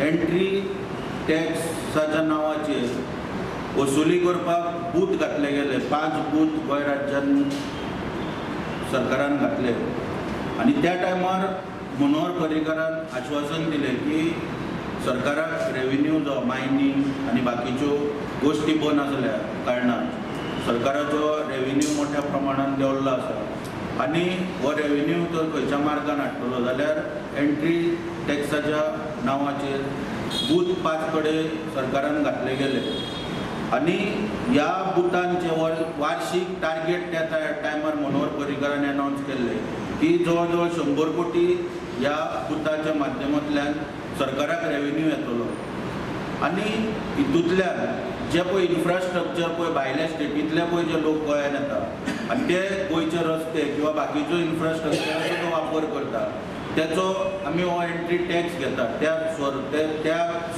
Entry टॅक्साच्या नावाचेर वसुली करपाक booth घातले गेले. 5 बूथ गोंय राज्यान सरकारान घातले आनी त्या टायमार मनोहर पर्रीकारान आश्वासन दिलें की सरकाराक रेव्हेन्यू जो मायनींग आनी बाकीच्यो गोश्टी बंद आसल्या कारणान सरकाराचो रेव्हेन्यू मोठ्या प्रमाणात देंवल्लो आसा आनी हो रेव्हेन्यू तर खंयच्या मार्गान हाडटलो जाल्यार एंट्री टॅक्साच्या नांवाचेर बूथ 5 कडेन सरकारान घातले गेले आनी ह्या बुथांचे वार्षिक टार्गेट त्या टायमार मनोहर पर्रीकारान अनाउन्स केल्ले की जवळ जवळ 100 कोटी ह्या बुथाच्या माध्यमांतल्यान सरकाराक रेव्हेन्यू येतलो आनी हितूंतल्यान जे पळय इन्फ्रास्ट्रक्चर पळय भायल्या स्टेटींतले पळय जे लोक गोंयांत येता आनी ते गोंयचे रस्ते किंवा बाकीच्यो इन्फ्रास्ट्रक्चराचो जो वापर करता त्याचो आमी हो एंट्री टॅक्स घेतात त्या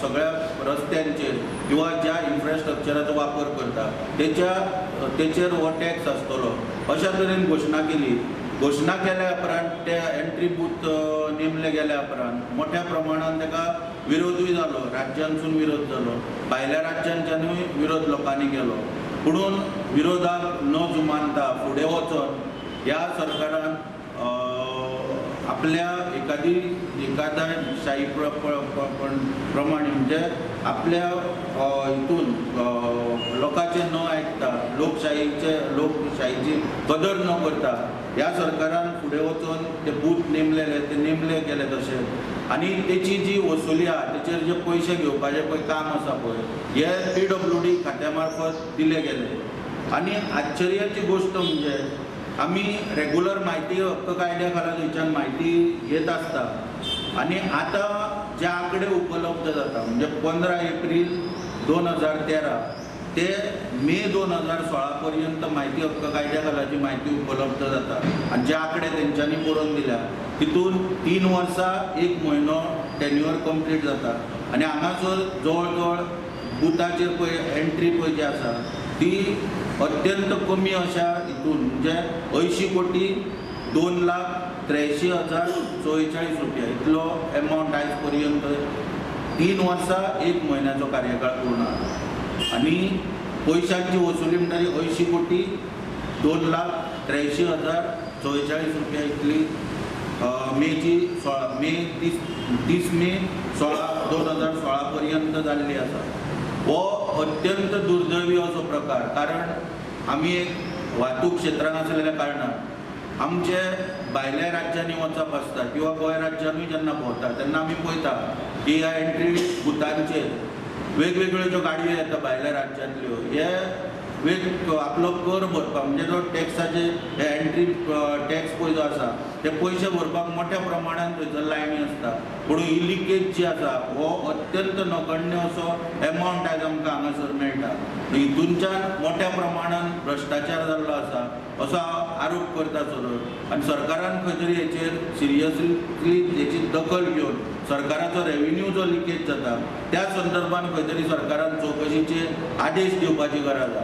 सगळ्या रस्त्यांचेर किंवा ज्या इन्फ्रास्ट्रक्चराचो वापर करता तेचेर हो टॅक्स आसतलो अशा तरेन घोशणा केली. घोशणा केल्या उपरांत ते एंट्री बूथ नेमले गेल्या उपरांत मोठ्या प्रमाणात ताका विरोधूय जालो. राज्यांसून विरोध जालो, भायल्या राज्यांच्यानूय विरोध लोकांनी केलो. पुणून विरोधाक न जुमानता फुडें वचोन ह्या सरकारान आपल्या एखाद्या शाही प्रमाणे म्हणजे आपल्या हितून लोकांचे न आयकता लोकशाहीची कदर न करता ह्या सरकारान फुडें वचून ते बूथ नेमले गेले तशे आनी तेची जी वसुली आहा तेचेर जे पयशे घेवपाचें पळय काम आसा पळय हे PWD खात्या मार्फत दिले गेले. आनी आश्चर्याची गोष्ट म्हणजे आमी रेग्युलर म्हायती हक्क कायद्या खाला थंयच्यान म्हायती घेत आसता आनी आतां जे आंकडे उपलब्ध जाता म्हणजे 15 एप्रील 2013 ते मे 2016 पर्यंत म्हायती हक्क कायद्या खालाची म्हायती उपलब्ध जाता आनी जे आंकडे तेंच्यांनी बरोवन दिल्या तितून 3 वर्सां 1 म्हयनो टेन्युअर कंप्लीट जाता आनी हांगासर जवळ जवळ बुथाचेर पळय एंट्री पळय जी आसा ती अत्यंत कमी अशा हितून म्हणजे 80 कोटी 2,83,044 रुपया इतलो एमावंट आयज पर्यंत 3 वर्सां 1 म्हयन्याचो कार्यकाळ पूर्ण आनी पयशांची वसुली म्हणटाली 80 कोटी 2,83,044 रुपया इतली तीस मे 2016 पर्यंत जाल्ली आसा. हो अत्यंत दुर्दैवी असो प्रकार कारण आमी एक वाहतूक क्षेत्रान आसलेल्या कारणान आमचे भायल्या राज्यांनी वचप आसता किंवा गोंय राज्यानूय जेन्ना भोंवता तेन्ना आमी पळयता की ह्या एंट्री बुथांचेर वेगवेगळ्यो ज्यो गाडयो येता भायल्या राज्यांतल्यो हे आपलो कर भरपाक म्हणजे जो टॅक्साचे हे एंट्री टॅक्स पळय जो आसा ते पयशे भरपाक मोठ्या प्रमाणात थंयसर लायनी आसता पूण ही लिकेज जी आसा हो अत्यंत नगण्य असो एमावंट आयज आमकां हांगासर मेळटा. हितूनच्यान मोठ्या प्रमाणात भ्रश्टाचार जाल्लो आसा असो आरोप करता चलत आनी सरकारान खंय तरी हेचेर सिरियसली हेची दखल घेवन सरकाराचो रेव्हेन्यू जो लिकेज जाता त्या संदर्भात खंय तरी सरकारान चवकशीचे आदेश दिवपाची गरज आसा.